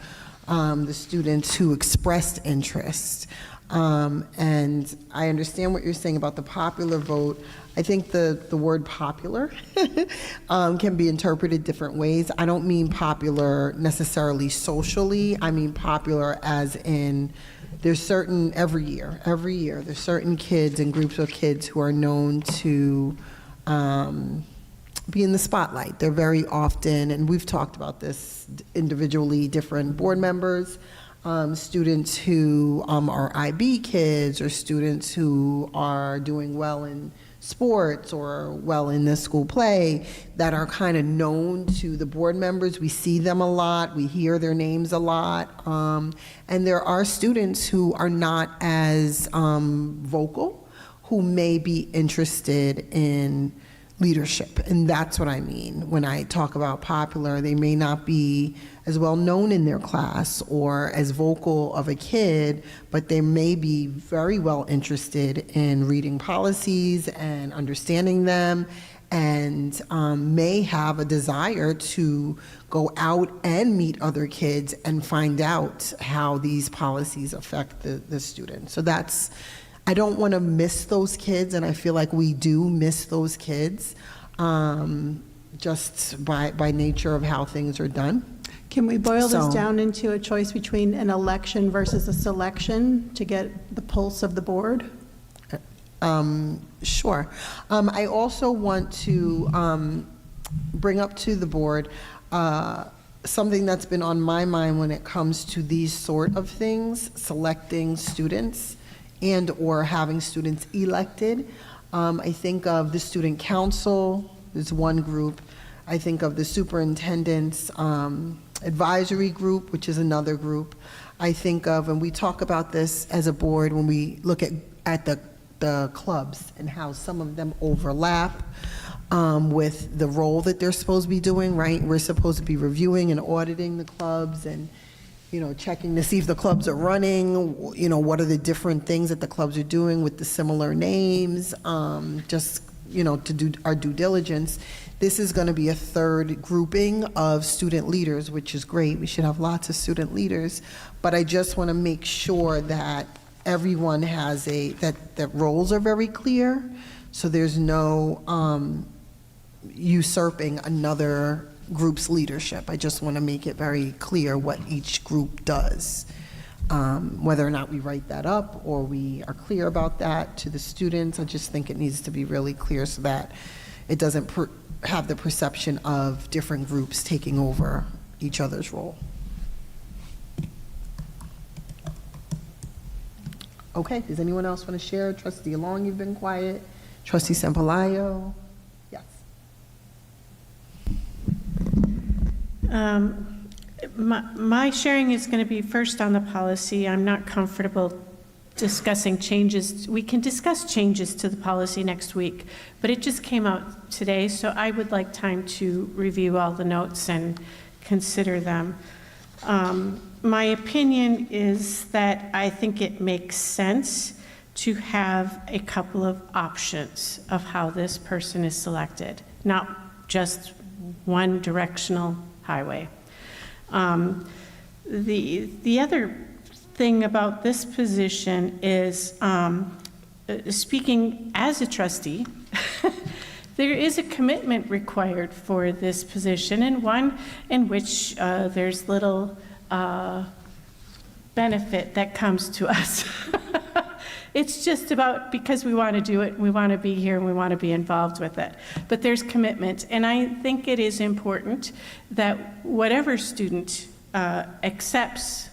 the students who expressed interest. And I understand what you're saying about the popular vote. I think the word popular can be interpreted different ways. I don't mean popular necessarily socially. I mean popular as in there's certain, every year, there's certain kids and groups of kids who are known to be in the spotlight. They're very often, and we've talked about this individually, different board members, students who are IB kids, or students who are doing well in sports or, well, in the school play, that are kind of known to the board members. We see them a lot, we hear their names a lot, and there are students who are not as vocal, who may be interested in leadership, and that's what I mean when I talk about popular. They may not be as well known in their class or as vocal of a kid, but they may be very well interested in reading policies and understanding them, and may have a desire to go out and meet other kids and find out how these policies affect the student. So that's, I don't want to miss those kids, and I feel like we do miss those kids, just by nature of how things are done. Can we boil this So- down into a choice between an election versus a selection to get the pulse of the board? Sure. I also want to bring up to the board something that's been on my mind when it comes to these sort of things, selecting students and or having students elected. I think of the student council is one group. I think of the superintendent's advisory group, which is another group. I think of, and we talk about this as a board when we look at the clubs and how some of them overlap with the role that they're supposed to be doing, right? We're supposed to be reviewing and auditing the clubs and, you know, checking to see if the clubs are running, you know, what are the different things that the clubs are doing with the similar names, just, you know, to do our due diligence. This is going to be a third grouping of student leaders, which is great. We should have lots of student leaders, but I just want to make sure that everyone has that roles are very clear, so there's no usurping another group's leadership. I just want to make it very clear what each group does. Whether or not we write that up or we are clear about that to the students, I just think it needs to be really clear so that it doesn't have the perception of different groups taking over each other's role. Okay, does anyone else want to share? Trustee Long, you've been quiet. Trustee Sampalayo? Yes. My sharing is going to be first on the policy. I'm not comfortable discussing changes. We can discuss changes to the policy next week, but it just came out today, so I would like time to review all the notes and consider them. My opinion is that I think it makes sense to have a couple of options of how this person is selected, not just one directional highway. The other thing about this position is, speaking as a trustee, there is a commitment required for this position, and one in which there's little benefit that comes to us. It's just about because we want to do it, we want to be here, and we want to be involved with it. But there's commitment, and I think it is important that whatever student accepts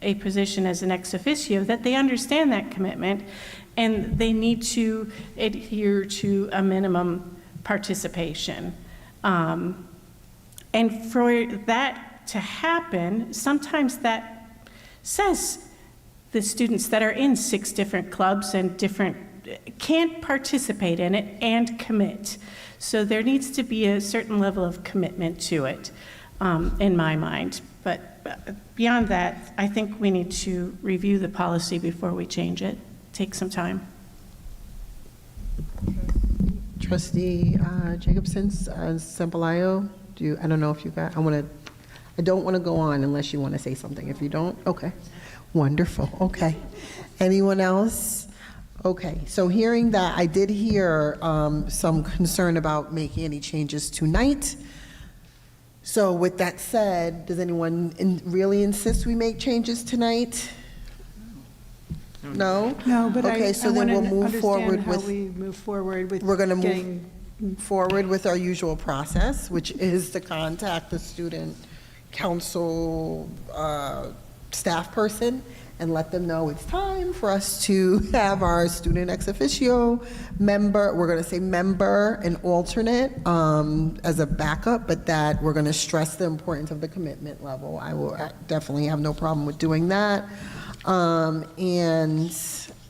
a position as an ex officio, that they understand that commitment, and they need to adhere to a minimum participation. And for that to happen, sometimes that says the students that are in 6 different clubs and can't participate in it and commit. So there needs to be a certain level of commitment to it, in my mind. But beyond that, I think we need to review the policy before we change it. Take some time. Trustee Jacobson, Sampalayo, I don't know if you got, I don't want to go on unless you want to say something. If you don't, okay. Wonderful, okay. Anyone else? Okay, so hearing that, I did hear some concern about making any changes tonight. So with that said, does anyone really insist we make changes tonight? No? No, but Okay, so then we'll move forward how with. we move forward with We're going to getting. move forward with our usual process, which is to contact the student council staff person and let them know it's time for us to have our student ex officio member, we're going to say member and alternate as a backup, but that we're going to stress the importance of the commitment level. I will definitely have no problem with doing that. And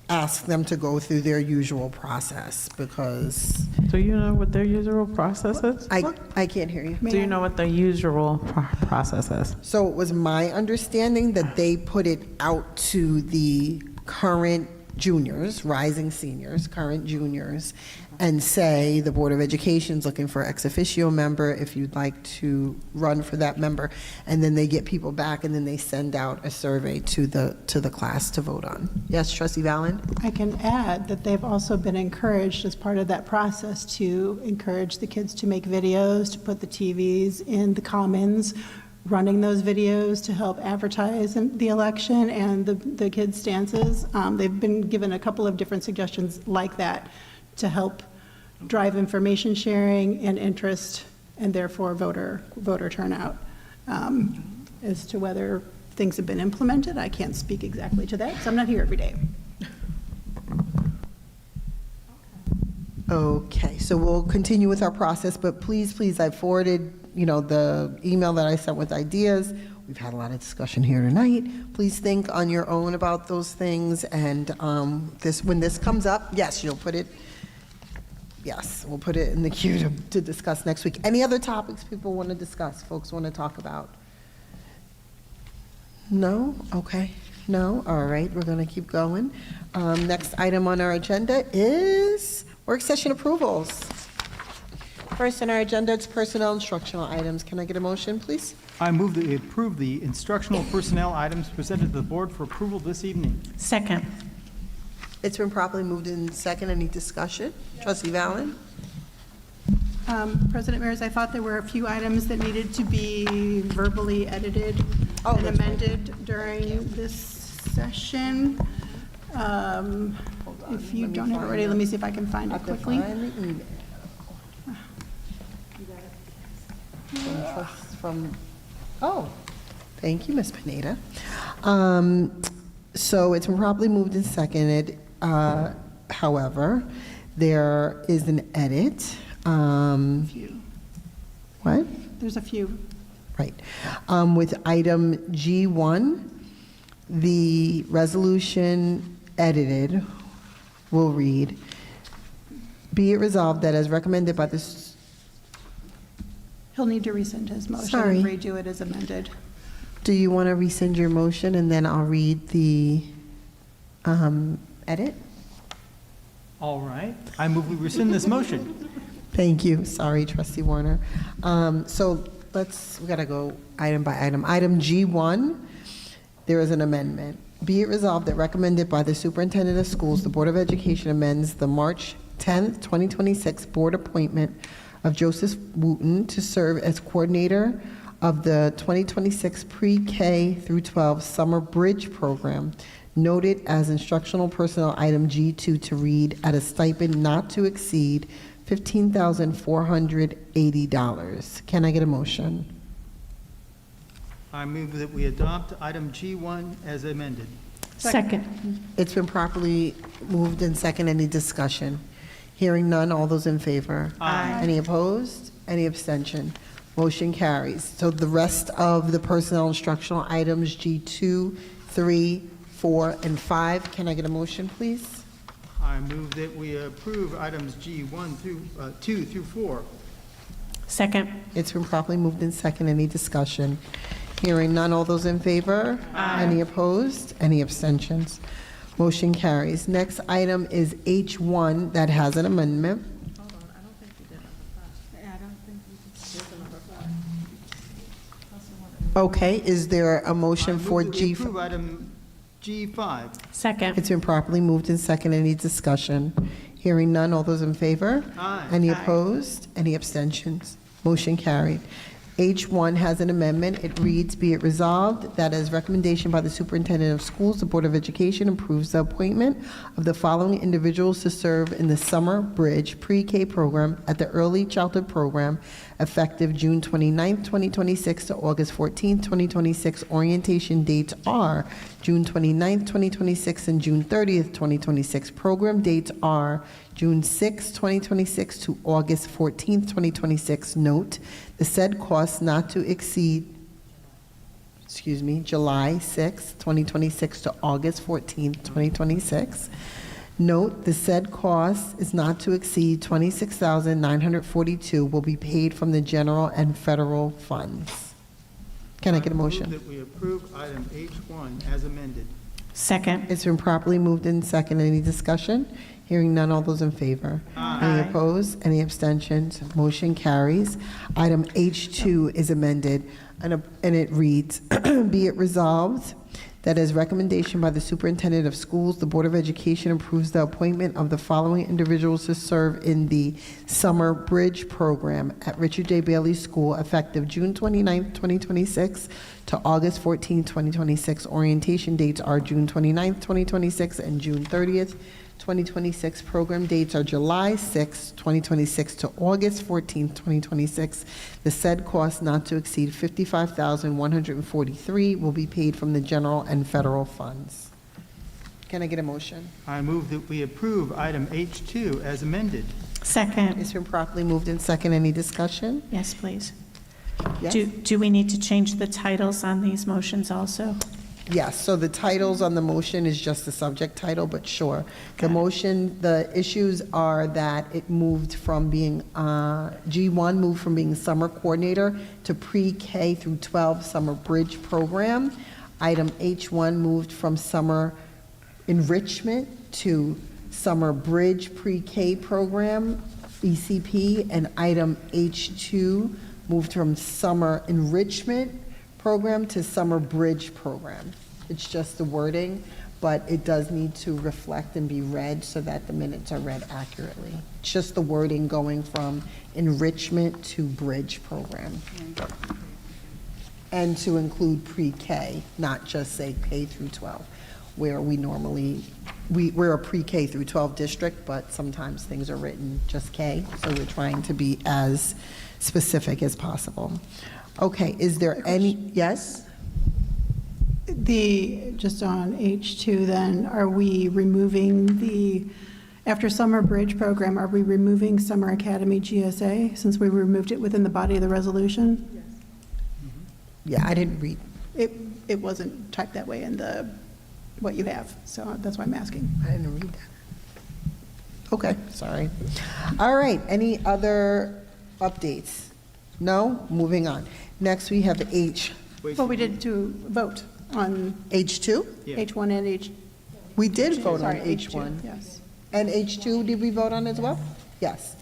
ask them to go through their usual process, because Do you know what their usual process is? I can't hear you. Do you know what the usual process is? So it was my understanding that they put it out to the current juniors, rising seniors, current juniors, and say the Board of Education's looking for ex officio member if you'd like to run for that member. And then they get people back, and then they send out a survey to the class to vote on. Yes, Trustee Valen? I can add that they've also been encouraged as part of that process to encourage the kids to make videos, to put the TVs in the commons, running those videos to help advertise the election and the kids' stances. They've been given a couple of different suggestions like that to help drive information sharing and interest, and therefore voter turnout. As to whether things have been implemented, I can't speak exactly to that, because I'm not here every day. Okay, so we'll continue with our process, but please, I forwarded, the email that I sent with ideas. We've had a lot of discussion here tonight. Please think on your own about those things, and when this comes up, yes, you'll put it. Yes, we'll put it in the queue to discuss next week. Any other topics people want to discuss, folks want to talk about? No? Okay. No? All right, we're going to keep going. Next item on our agenda is work session approvals. First on our agenda, it's personnel instructional items. Can I get a motion, please? I move that we approve the instructional personnel items presented to the board for approval this evening. Second. It's been properly moved in second. Any discussion? Trustee Valen? President Maris, I thought there were a few items that needed to be verbally edited and that's amended during this session. If you don't have it ready, let me see if I can find it quickly. Thank you, Ms. Pineda. So it's been properly moved and seconded. However, there is an edit. Few. What? There's a few. Right. With item G1, the resolution edited will read, be it resolved that as recommended by the... He'll need to rescind his motion Sorry. and redo it as amended. Do you want to rescind your motion, and then I'll read the edit? All right. I move we rescind this motion. Thank you. Sorry, Trustee Warner. So we got to go item by item. Item G1, there is an amendment. Be it resolved that recommended by the Superintendent of Schools, the Board of Education amends the March 10th, 2026 board appointment of Joseph Wooten to serve as coordinator of the 2026 pre-K through 12 Summer Bridge Program, noted as instructional personnel item G2 to read at a stipend not to exceed $15,480. Can I get a motion? I move that we adopt item G1 as amended. Second. It's been properly moved and second. Any discussion? Hearing none, all those in favor? Aye. Any opposed? Any abstention? Motion carries. So the rest of the personnel instructional items, G2, 3, 4, and 5, can I get a motion, please? I move that we approve items G1 through 2 through 4. Second. It's been properly moved in second. Any discussion? Hearing none, all those in favor? Aye. Any opposed? Any abstentions? Motion carries. Next item is H1 that has an amendment. Okay, is there a motion for I move that we G5? approve item G5. Second. It's been properly moved in second. Any discussion? Hearing none, all those in favor? Aye. Any Aye. opposed? Any abstentions? Motion carried. H1 has an amendment. It reads, be it resolved that as recommendation by the Superintendent of Schools, the Board of Education approves the appointment of the following individuals to serve in the Summer Bridge Pre-K program at the Early Childhood Program effective June 29th, 2026 to August 14th, 2026. Orientation dates are June 29th, 2026 and June 30th, 2026. Program dates are June 6th, 2026 to August 14th, 2026. Note, the said costs not to exceed July 6th, 2026 to August 14th, 2026. Note, the said cost is not to exceed $26,942 will be paid from the general and federal funds. Can I get a motion? Move that we approve item H1 as amended. Second. It's been properly moved in second. Any discussion? Hearing none, all those in favor? Any opposed? Any abstentions? Motion carries. Item H2 is amended, and it reads, be it resolved that as recommendation by the Superintendent of Schools, the Board of Education approves the appointment of the following individuals to serve in the Summer Bridge Program at Richard J. Bailey School effective June 29th, 2026 to August 14th, 2026. Orientation dates are June 29th, 2026 and June 30th, 2026. Program dates are July 6th, 2026 to August 14th, 2026. The said cost not to exceed $55,143 will be paid from the general and federal funds. Can I get a motion? I move that we approve item H2 as amended. Second. It's been properly moved in second. Any discussion? Yes, please. Yes? Do we need to change the titles on these motions also? Yes, so the titles on the motion is just the subject title, but sure. The motion, the issues are that it moved from being, G1 moved from being summer coordinator to pre-K through 12 summer bridge program. Item H1 moved from summer enrichment to summer bridge pre-K program, ECP. And item H2 moved from summer enrichment program to summer bridge program. It's just the wording, but it does need to reflect and be read so that the minutes are read accurately. It's just the wording going from enrichment to bridge program. And to include pre-K, not just say K through 12, where we normally, we're a pre-K through 12 district, but sometimes things are written just K, so we're trying to be as specific as possible. Okay, is there any, yes? Just on H2 then, are we removing after summer bridge program, are we removing summer academy GSA since we removed it within the body of the resolution? Yes. Yeah, I didn't read. It wasn't typed that way in what you have, so that's why I'm asking. I didn't read that. Okay, sorry. All right, any other updates? No? Moving on. Next, we have H. Well, we did to vote on H2? Yeah. H1 and H. We did vote on Sorry, H1. Yes. And H2, did we vote on as well? Yes.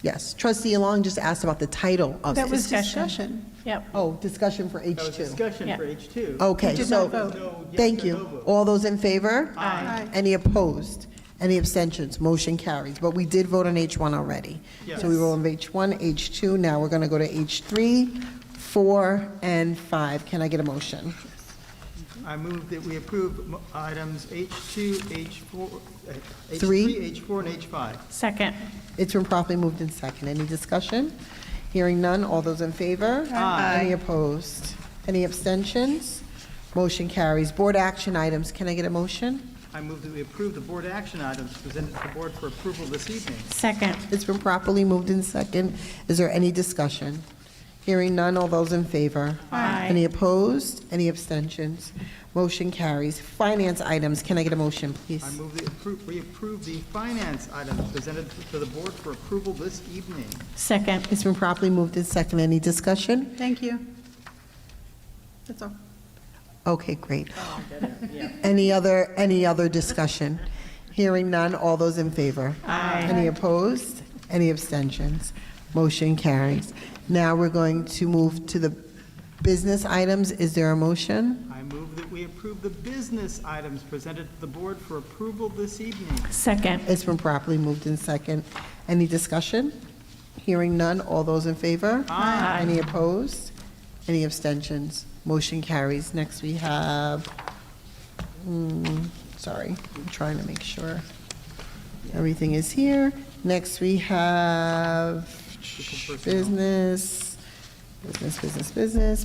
Yes. Trustee Along just asked about the title of. That was discussion. Yep. Oh, discussion for That was H2. discussion Yeah. for H2. Okay, We did so, not vote. No yes thank or no you. vote. All those in favor? Aye. Any opposed? Any abstentions? Motion carries. But we did vote on H1 already. Yes. So we voted on H1, H2. Now we're going to go to H3, 4, and 5. Can I get a motion? I move that we approve items H2, H4, Three. H3, H4, and H5. Second. It's been properly moved in second. Any discussion? Hearing none. All those in favor? Aye. Any opposed? Any abstentions? Motion carries. Board action items. Can I get a motion? I move that we approve the board action items presented to the board for approval this evening. Second. It's been properly moved in second. Is there any discussion? Hearing none. All those in favor? Aye. Any opposed? Any abstentions? Motion carries. Finance items. Can I get a motion, please? I move that we approve the finance items presented to the board for approval this evening. Second. It's been properly moved in second. Any discussion? Thank you. That's all. Okay, great. Any other discussion? Hearing none, all those in favor? Aye. Any opposed? Any abstentions? Motion carries. Now we're going to move to the business items. Is there a motion? I move that we approve the business items presented to the board for approval this evening. Second. It's been properly moved in second. Any discussion? Hearing none, all those in favor? Aye. Any opposed? Any abstentions? Motion carries. Next we have, sorry, I'm trying to make sure everything is here. Next we have Business.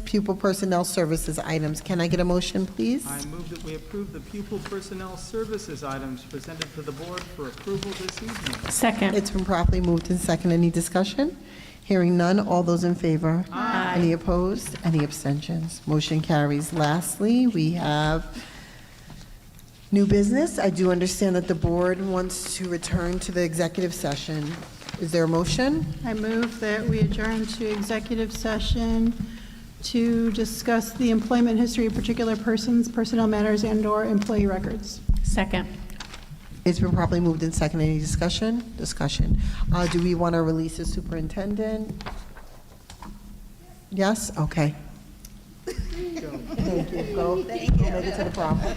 Pupil personnel services items. Can I get a motion, please? I move that we approve the pupil personnel services items presented to the board for approval this evening. Second. It's been properly moved and second. Any discussion? Hearing none. All those in favor? Aye. Any opposed? Any abstentions? Motion carries. Lastly, we have new business. I do understand that the board wants to return to the executive session. Is there a motion? I move that we adjourn to executive session to discuss the employment history of particular persons, personnel matters, and/or employee records. Second. It's been properly moved and second. Any discussion? Discussion. Do we want to release the superintendent? Yes? Okay. Thank you. Go. Make it to the problem.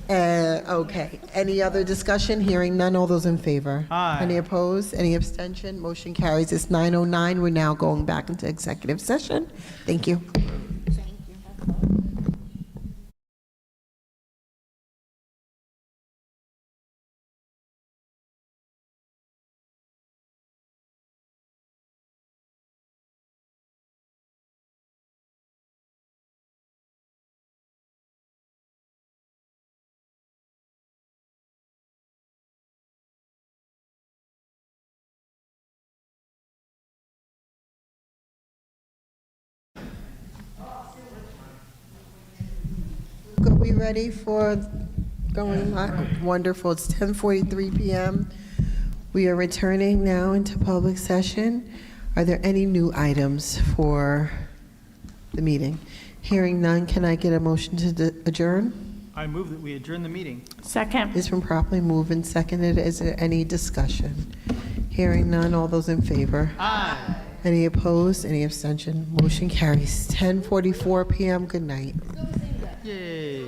Okay. Any other discussion? Hearing none. All those in favor? Aye. Any opposed? Any abstention? Motion carries. It's 9:09. We're now going back into executive session. Thank you. Are we ready for going live? Wonderful. It's 10:43 p.m. We are returning now into public session. Are there any new items for the meeting? Hearing none, can I get a motion to adjourn? I move that we adjourn the meeting. Second. It's been properly moved and seconded. Is there any discussion? Hearing none. All those in favor? Aye. Any opposed? Any abstention? Motion carries. 10:44 p.m. Good night. Yay.